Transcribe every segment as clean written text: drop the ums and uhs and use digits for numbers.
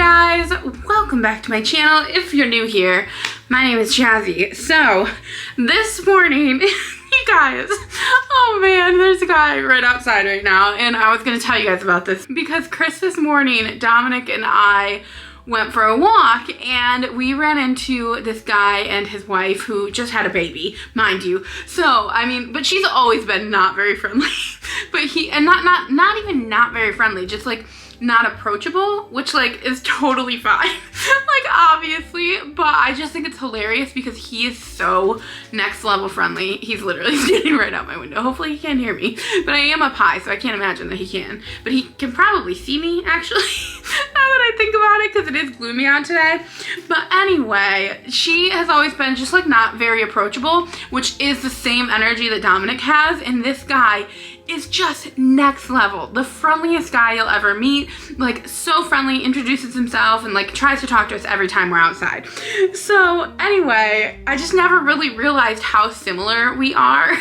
guys, welcome back to my channel. If you're new here, my name is Jazzy. So this morning, you guys, oh man, there's a guy right outside right now, and I was gonna tell you guys about this because Christmas morning, Dominic and I went for a walk and we ran into this guy and his wife who just had a baby, mind you. So I mean, but she's always been not very friendly, but not even not very friendly, just like not approachable, which like is totally fine. Like obviously, but I just think it's hilarious because he is so next level friendly. He's literally standing right out my window. Hopefully he can't hear me, but I am up high, so I can't imagine that he can, but he can probably see me actually. Now that I think about it, because it is gloomy out today. But anyway, she has always been just like not very approachable, which is the same energy that Dominic has, and this guy is just next level. The friendliest guy you'll ever meet. Like so friendly, introduces himself and like tries to talk to us every time we're outside. So anyway, I just never really realized how similar we are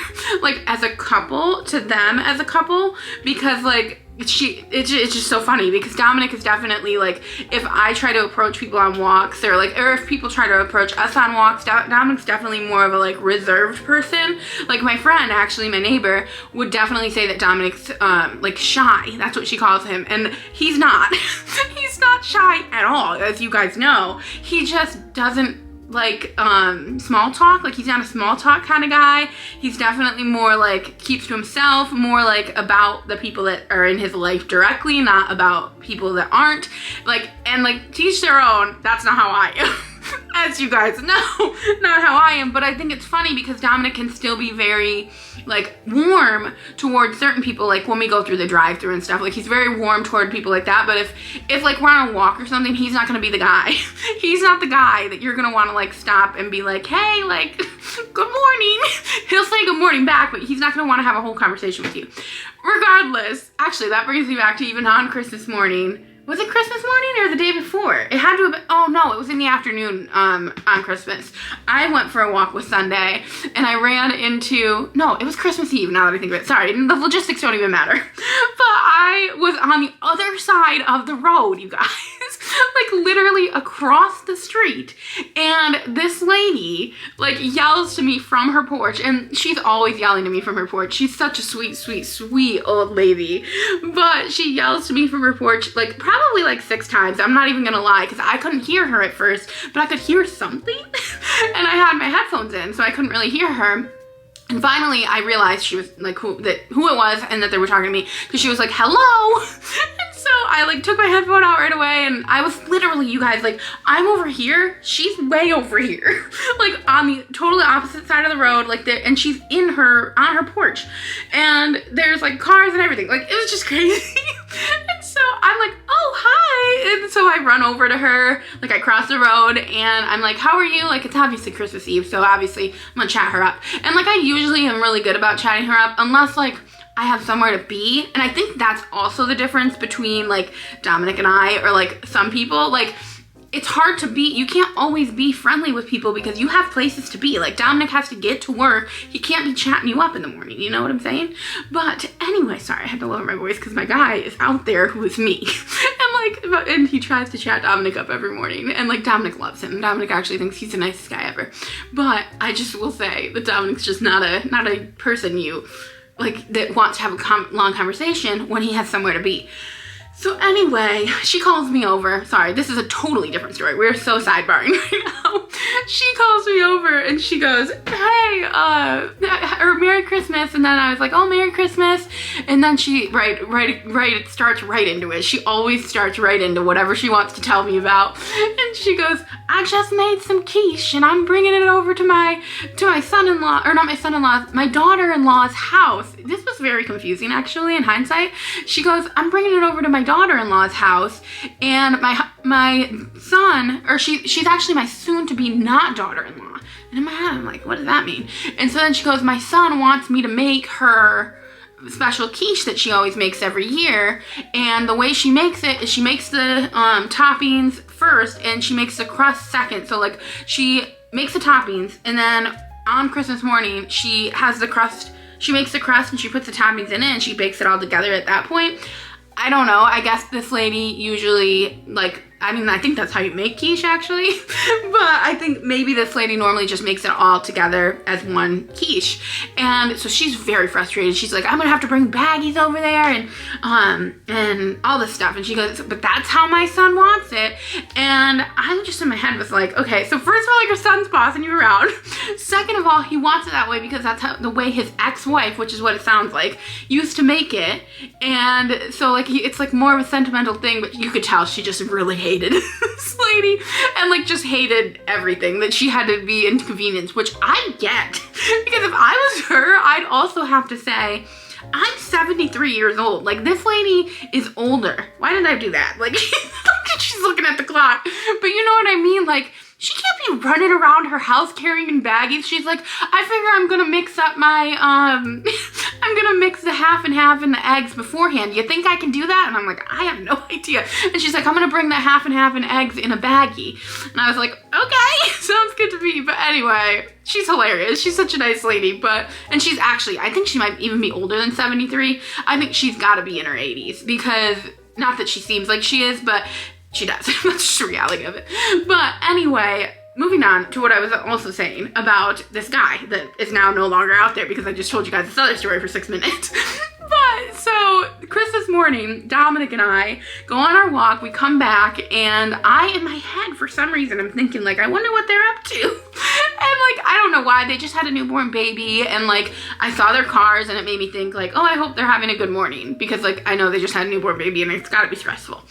like as a couple to them as a couple, because like it's just so funny because Dominic is definitely like, if I try to approach people on walks or if people try to approach us on walks, Dominic's definitely more of a like reserved person. Like my friend, actually my neighbor, would definitely say that Dominic's like shy. That's what she calls him, and he's not. He's not shy at all, as you guys know. He just doesn't like small talk. Like he's not a small talk kind of guy. He's definitely more like keeps to himself, more like about the people that are in his life directly, not about people that aren't. Like, and like teach their own. That's not how I am. As you guys know, not how I am. But I think it's funny because Dominic can still be very like warm towards certain people, like when we go through the drive-thru and stuff. Like he's very warm toward people like that. But if like we're on a walk or something, he's not gonna be the guy. He's not the guy that you're gonna want to like stop and be like, hey, like good morning. He'll say good morning back, but he's not gonna want to have a whole conversation with you. Regardless, actually that brings me back to even on Christmas morning. Was it Christmas morning or the day before? It had to have been, oh no, it was in the afternoon on Christmas. I went for a walk with Sunday and I ran into, no, it was Christmas Eve now that I think of it. Sorry, the logistics don't even matter. But I was on the other side of the road, you guys. Like literally across the street. And this lady like yells to me from her porch, and she's always yelling to me from her porch. She's such a sweet, sweet, sweet old lady. But she yells to me from her porch like probably like 6 times. I'm not even gonna lie, because I couldn't hear her at first, but I could hear something. And I had my headphones in, so I couldn't really hear her. And finally, I realized she was like who it was, and that they were talking to me, because she was like, hello. And so I like took my headphone out right away, and I was literally, you guys, like I'm over here, she's way over here, like on the totally opposite side of the road, like there, and she's on her porch, and there's like cars and everything. Like it was just crazy. And so I'm like, oh hi, and so I run over to her, like I cross the road, and I'm like, how are you? Like it's obviously Christmas Eve, so obviously I'm gonna chat her up. And like I usually am really good about chatting her up, unless like I have somewhere to be. And I think that's also the difference between like Dominic and I, or like some people. Like it's hard to be, you can't always be friendly with people because you have places to be. Like Dominic has to get to work. He can't be chatting you up in the morning, you know what I'm saying? But anyway, sorry, I had to lower my voice because my guy is out there who is me. And he tries to chat Dominic up every morning, and like Dominic loves him. Dominic actually thinks he's the nicest guy ever. But I just will say that Dominic's just not a person you like that wants to have a long conversation when he has somewhere to be. So anyway, she calls me over. Sorry, this is a totally different story. We're so sidebarring right now. She calls me over and she goes, hey, or Merry Christmas. And then I was like, oh, Merry Christmas. And then she starts right into it. She always starts right into whatever she wants to tell me about. And she goes, I just made some quiche and I'm bringing it over to my son-in-law, or not my son-in-law, my daughter-in-law's house. This was very confusing actually in hindsight. She goes, I'm bringing it over to my daughter-in-law's house, and my son, or she's actually my soon-to-be not daughter-in-law. And in my head, I'm like, what does that mean? And so then she goes, my son wants me to make her special quiche that she always makes every year, and the way she makes it is she makes the toppings first and she makes the crust second. So like she makes the toppings, and then on Christmas morning she has the crust, she makes the crust and she puts the toppings in it and she bakes it all together at that point. I don't know, I guess this lady usually, like, I mean, I think that's how you make quiche actually, but I think maybe this lady normally just makes it all together as one quiche. And so she's very frustrated. She's like, I'm gonna have to bring baggies over there and all this stuff. And she goes, but that's how my son wants it. And I'm just in my head was like, okay, so first of all, your son's bossing you around. Second of all, he wants it that way because that's how, the way his ex-wife, which is what it sounds like, used to make it. And so like it's like more of a sentimental thing, but you could tell she just really hated this lady and like just hated everything, that she had to be inconvenienced, which I get. Because if I was her, I'd also have to say, I'm 73 years old. Like, this lady is older. Why did I do that? Like, she's looking at the clock. But you know what I mean? Like, she can't be running around her house carrying baggies. She's like, I figure I'm gonna mix up my, I'm gonna mix the half and half in the eggs beforehand. You think I can do that? And I'm like, I have no idea. And she's like, I'm gonna bring the half and half in eggs in a baggie. And I was like, okay, sounds good to me. But anyway, she's hilarious. She's such a nice lady, and she's actually, I think she might even be older than 73. I think she's gotta be in her 80s because, not that she seems like she is, but she does. That's just the reality of it. But anyway, moving on to what I was also saying about this guy that is now no longer out there because I just told you guys this other story for 6 minutes. But so Christmas morning, Dominic and I go on our walk, we come back, and I, in my head, for some reason, I'm thinking like, I wonder what they're up to. And like, I don't know why, they just had a newborn baby, and like, I saw their cars and it made me think like, oh, I hope they're having a good morning, because like, I know they just had a newborn baby and it's gotta be stressful.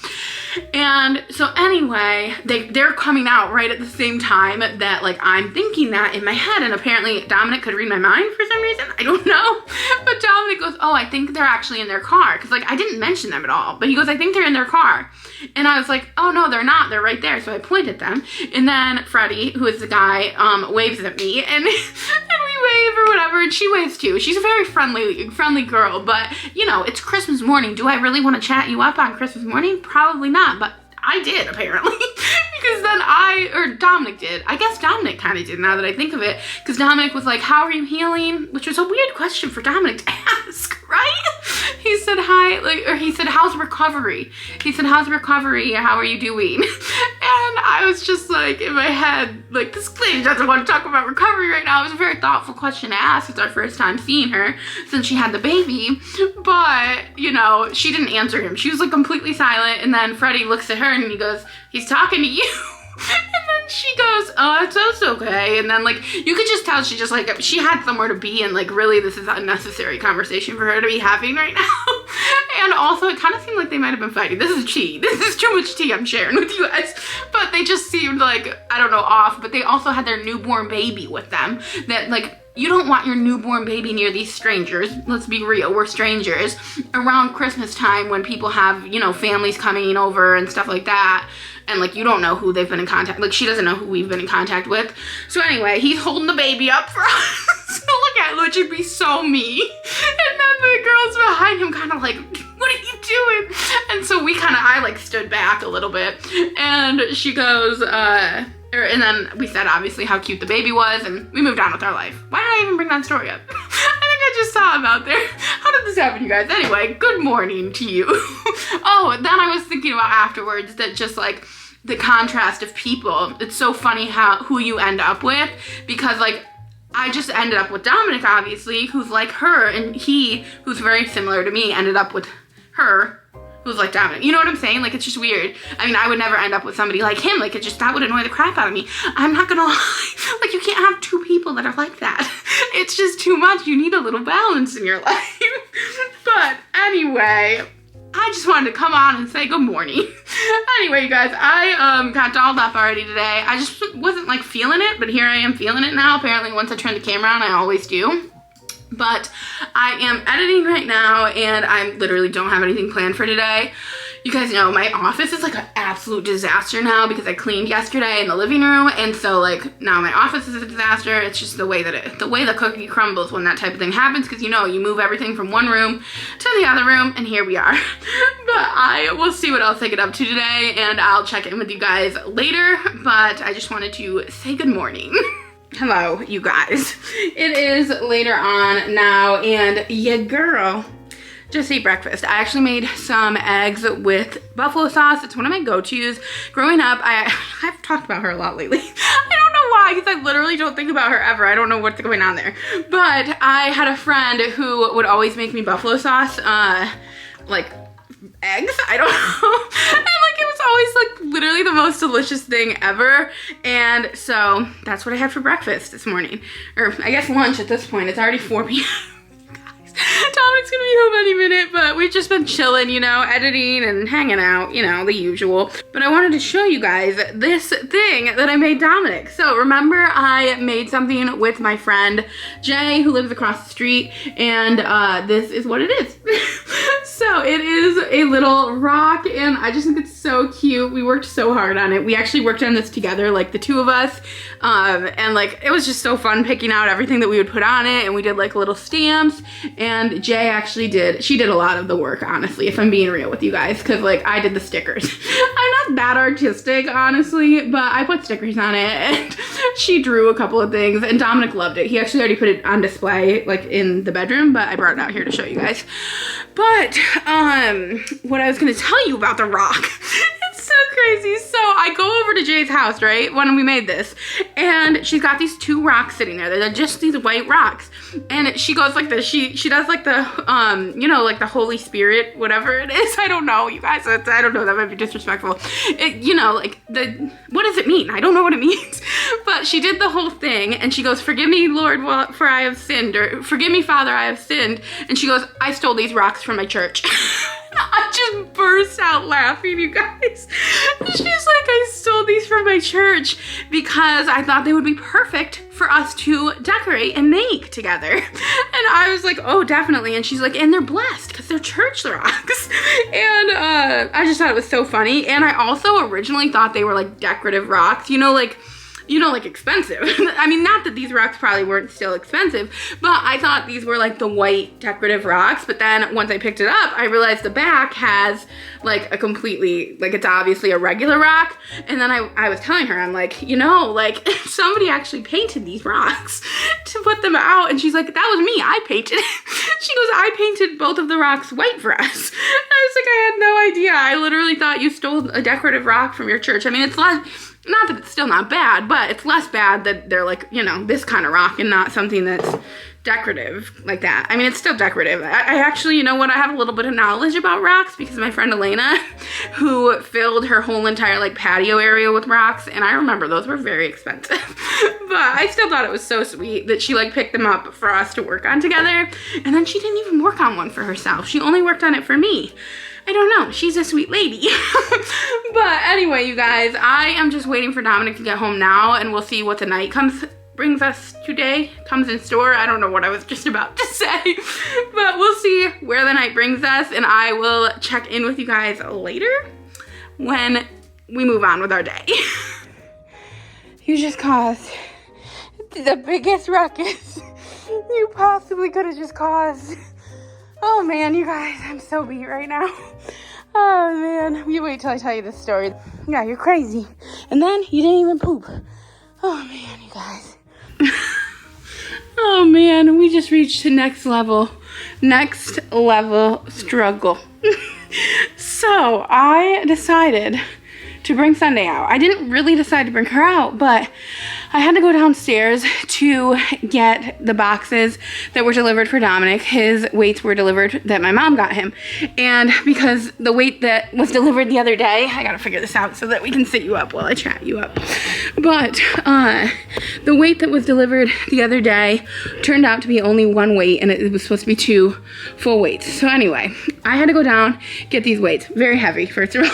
And so anyway, they're coming out right at the same time that like I'm thinking that in my head, and apparently Dominic could read my mind for some reason. I don't know. But Dominic goes, oh, I think they're actually in their car. Cause like I didn't mention them at all. But he goes, I think they're in their car. And I was like, oh no, they're not. They're right there. So I pointed at them. And then Freddie, who is the guy, waves at me and we wave or whatever, and she waves too. She's a very friendly girl, but you know, it's Christmas morning. Do I really want to chat you up on Christmas morning? Probably not, but I did apparently. Because then Dominic did. I guess Dominic kind of did now that I think of it, because Dominic was like, how are you healing? Which was a weird question for Dominic to ask, right? He said hi, or he said, how's recovery? He said, how's recovery? How are you doing? And I was just like, in my head, like, this lady doesn't want to talk about recovery right now. It was a very thoughtful question to ask. It's our first time seeing her since she had the baby. But, you know, she didn't answer him. She was like completely silent. And then Freddie looks at her and he goes, he's talking to you. And then she goes, oh, that's okay. And then like, you could just tell she just like, she had somewhere to be, and like, really this is an unnecessary conversation for her to be having right now. And also it kind of seemed like they might have been fighting. This is tea. This is too much tea I'm sharing with you guys. But they just seemed like, I don't know, off. But they also had their newborn baby with them that like, you don't want your newborn baby near these strangers. Let's be real, we're strangers. Around Christmas time when people have, you know, families coming over and stuff like that. And like, you don't know who they've been in contact, like she doesn't know who we've been in contact with. So anyway, he's holding the baby up for us. So look at it, which would be so me. And then the girls behind him kind of like, what are you doing? And so I like stood back a little bit, and she goes, and then we said obviously how cute the baby was, and we moved on with our life. Why did I even bring that story up? I think I just saw him out there. How did this happen, you guys? Anyway, good morning to you. Oh, then I was thinking about afterwards that just like the contrast of people. It's so funny who you end up with, because like I just ended up with Dominic, obviously, who's like her, and he, who's very similar to me, ended up with her, who's like Dominic. You know what I'm saying? Like, it's just weird. I mean, I would never end up with somebody like him. Like, that would annoy the crap out of me. I'm not gonna lie. Like, you can't have two people that are like that. It's just too much. You need a little balance in your life. But anyway, I just wanted to come on and say good morning. Anyway, you guys, I got dolled up already today. I just wasn't like feeling it, but here I am feeling it now. Apparently, once I turn the camera on, I always do. But I am editing right now, and I literally don't have anything planned for today. You guys know my office is like an absolute disaster now because I cleaned yesterday in the living room, and so like now my office is a disaster. It's just the way the cookie crumbles when that type of thing happens, because you know, you move everything from one room to the other room, and here we are. But I will see what else I get up to today, and I'll check in with you guys later. But I just wanted to say good morning. Hello, you guys. It is later on now, and yeah, girl just ate breakfast. I actually made some eggs with buffalo sauce. It's one of my go-tos. Growing up, I've talked about her a lot lately. I don't know why, because I literally don't think about her ever. I don't know what's going on there. But I had a friend who would always make me buffalo sauce, like eggs, I don't know. And like it was always like literally the most delicious thing ever. And so that's what I had for breakfast this morning. Or I guess lunch at this point. It's already 4 p.m. Dominic's gonna be home any minute, but we've just been chilling, you know, editing and hanging out, you know, the usual. But I wanted to show you guys this thing that I made Dominic. So remember I made something with my friend Jay, who lives across the street, and this is what it is. So it is a little rock, and I just think it's so cute. We worked so hard on it. We actually worked on this together, like the two of us, and like it was just so fun picking out everything that we would put on it, and we did like little stamps. And Jay actually she did a lot of the work, honestly, if I'm being real with you guys, because like I did the stickers. I'm not that artistic, honestly, but I put stickers on it, and she drew a couple of things, and Dominic loved it. He actually already put it on display like in the bedroom, but I brought it out here to show you guys. But what I was gonna tell you about the rock, it's so crazy. So I go over to Jay's house, right, when we made this, and she's got these 2 rocks sitting there. They're just these white rocks, and she goes like this. She does like the you know, like the Holy Spirit, whatever it is. I don't know, you guys. I don't know. That might be disrespectful. You know, like what does it mean? I don't know what it means. But she did the whole thing, and she goes, "Forgive me, Lord, for I have sinned," or "Forgive me, Father, I have sinned." And she goes, "I stole these rocks from my church." I just burst out laughing, you guys. She's like, "I stole these from my church because I thought they would be perfect for us to decorate and make together." And I was like, "Oh, definitely." And she's like, "And they're blessed because they're church rocks." And I just thought it was so funny. And I also originally thought they were like decorative rocks, you know, like expensive. I mean, not that these rocks probably weren't still expensive, but I thought these were like the white decorative rocks. But then once I picked it up, I realized the back has like a completely, like it's obviously a regular rock. And then I was telling her, I'm like, you know, like somebody actually painted these rocks to put them out. And she's like, "That was me, I painted it." She goes, "I painted both of the rocks white for us." I was like, "I had no idea. I literally thought you stole a decorative rock from your church." I mean, it's not that it's still not bad, but it's less bad that they're like, you know, this kind of rock and not something that's decorative like that. I mean, it's still decorative. I actually, you know what, I have a little bit of knowledge about rocks because my friend Elena, who filled her whole entire like patio area with rocks, and I remember those were very expensive. But I still thought it was so sweet that she like picked them up for us to work on together. And then she didn't even work on one for herself. She only worked on it for me. I don't know, she's a sweet lady. But anyway, you guys, I am just waiting for Dominic to get home now, and we'll see what the night brings us today, comes in store. I don't know what I was just about to say, but we'll see where the night brings us, and I will check in with you guys later when we move on with our day. You just caused the biggest ruckus you possibly could have just caused. Oh man, you guys, I'm so beat right now. Oh man, you wait till I tell you this story. Yeah, you're crazy. And then you didn't even poop. Oh man, you guys. Oh man, we just reached the next level struggle. So I decided to bring Sunday out. I didn't really decide to bring her out, but I had to go downstairs to get the boxes that were delivered for Dominic. His weights were delivered that my mom got him. And because the weight that was delivered the other day, I gotta figure this out so that we can sit you up while I chat you up. But the weight that was delivered the other day turned out to be only 1 weight, and it was supposed to be 2 full weights. So anyway, I had to go down, get these weights. Very heavy, first of all,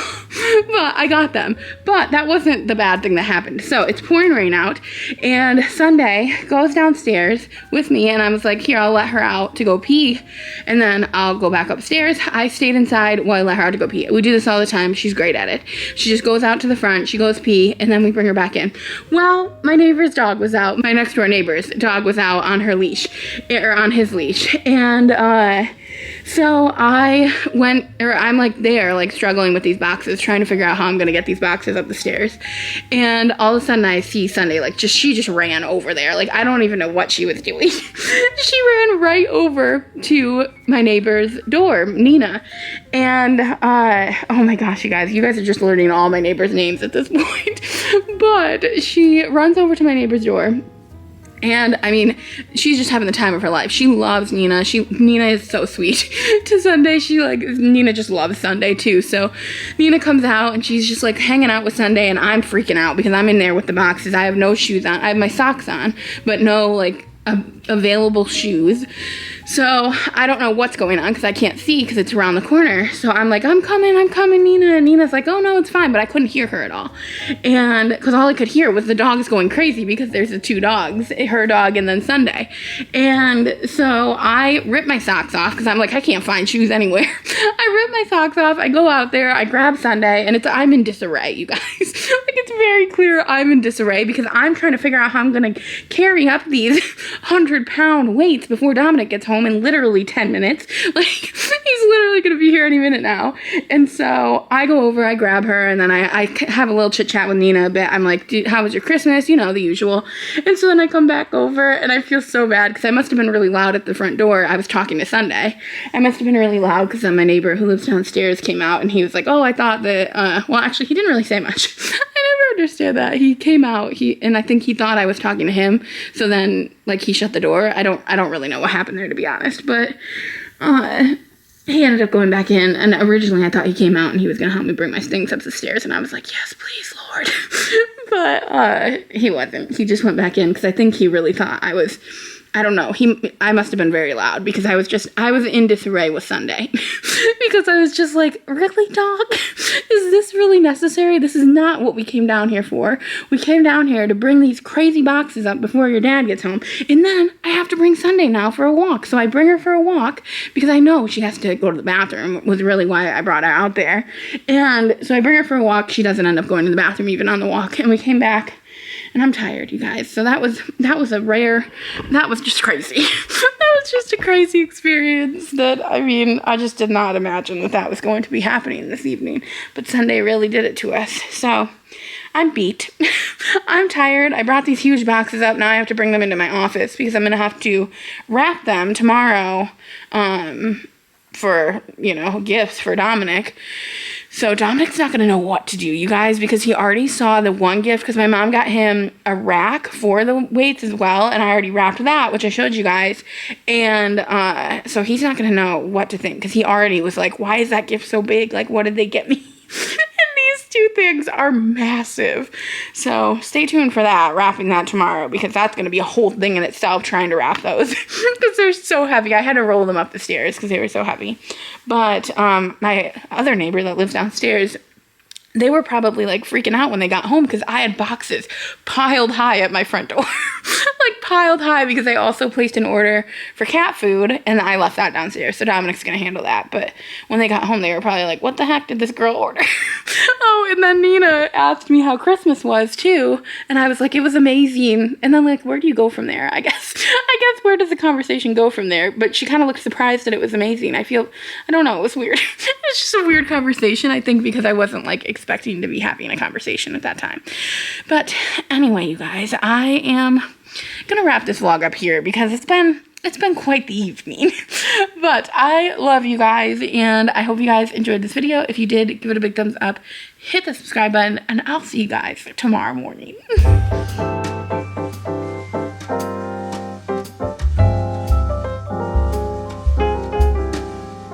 but I got them. But that wasn't the bad thing that happened. So it's pouring rain out, and Sunday goes downstairs with me, and I was like, here, I'll let her out to go pee, and then I'll go back upstairs. I stayed inside while I let her out to go pee. We do this all the time. She's great at it. She just goes out to the front, she goes pee, and then we bring her back in. Well, my neighbor's dog was out. My next door neighbor's dog was out on her leash, or on his leash, and So I'm like there, like struggling with these boxes, trying to figure out how I'm gonna get these boxes up the stairs. And all of a sudden I see Sunday, like she just ran over there. Like I don't even know what she was doing. She ran right over to my neighbor's door, Nina. And oh my gosh, you guys are just learning all my neighbors' names at this point. But she runs over to my neighbor's door. And I mean, she's just having the time of her life. She loves Nina. Nina is so sweet to Sunday. Nina just loves Sunday too. So Nina comes out and she's just like hanging out with Sunday, and I'm freaking out because I'm in there with the boxes. I have no shoes on. I have my socks on, but no like available shoes. So I don't know what's going on because I can't see because it's around the corner. So I'm like, I'm coming, Nina. And Nina's like, oh no, it's fine. But I couldn't hear her at all. And because all I could hear was the dogs going crazy because there's the two dogs, her dog and then Sunday. And so I ripped my socks off because I'm like, I can't find shoes anywhere. I ripped my socks off. I go out there, I grab Sunday, and I'm in disarray, you guys. Like it's very clear I'm in disarray because I'm trying to figure out how I'm going to carry up these 100-pound weights before Dominic gets home in literally 10 minutes. Like, he's literally gonna be here any minute now. And so I go over, I grab her, and then I have a little chit chat with Nina a bit. I'm like, how was your Christmas? You know, the usual. And so then I come back over and I feel so bad because I must have been really loud at the front door. I was talking to Sunday. I must have been really loud because then my neighbor who lives downstairs came out and he was like, oh, I thought that, well, actually, he didn't really say much. I never understand that. He came out, and I think he thought I was talking to him. So then, like, he shut the door. I don't really know what happened there, to be honest, but he ended up going back in, and originally I thought he came out and he was gonna help me bring my things up the stairs, and I was like, yes, please, Lord. But he wasn't. He just went back in because I think he really thought I was, I don't know, I must have been very loud because I was in disarray with Sunday because I was just like, really, dog? Is this really necessary? This is not what we came down here for. We came down here to bring these crazy boxes up before your dad gets home. And then I have to bring Sunday now for a walk. So I bring her for a walk because I know she has to go to the bathroom, was really why I brought her out there. And so I bring her for a walk. She doesn't end up going to the bathroom even on the walk. And we came back. And I'm tired, you guys. So that was just crazy. That was just a crazy experience that, I mean, I just did not imagine that was going to be happening this evening. But Sunday really did it to us. So I'm beat. I'm tired. I brought these huge boxes up. Now I have to bring them into my office because I'm going to have to wrap them tomorrow for, you know, gifts for Dominic. So Dominic's not going to know what to do, you guys, because he already saw the one gift, because my mom got him a rack for the weights as well, and I already wrapped that, which I showed you guys, and so he's not going to know what to think, because he already was like, why is that gift so big? Like, what did they get me? These two things are massive. So stay tuned for that, wrapping that tomorrow, because that's going to be a whole thing in itself, trying to wrap those because they're so heavy. I had to roll them up the stairs because they were so heavy. But my other neighbor that lives downstairs, they were probably like freaking out when they got home because I had boxes piled high at my front door. Like piled high, because I also placed an order for cat food and I left that downstairs. So Dominic's going to handle that. But when they got home, they were probably like, what the heck did this girl order? Oh, and then Nina asked me how Christmas was too. And I was like, it was amazing. And then like, where do you go from there? I guess where does the conversation go from there? But she kind of looked surprised that it was amazing. I don't know, it was weird. It was just a weird conversation, I think, because I wasn't like expecting to be having a conversation at that time. But anyway, you guys, I am gonna wrap this vlog up here because it's been quite the evening. But I love you guys, and I hope you guys enjoyed this video. If you did, give it a big thumbs up, hit the subscribe button, and I'll see you guys tomorrow morning.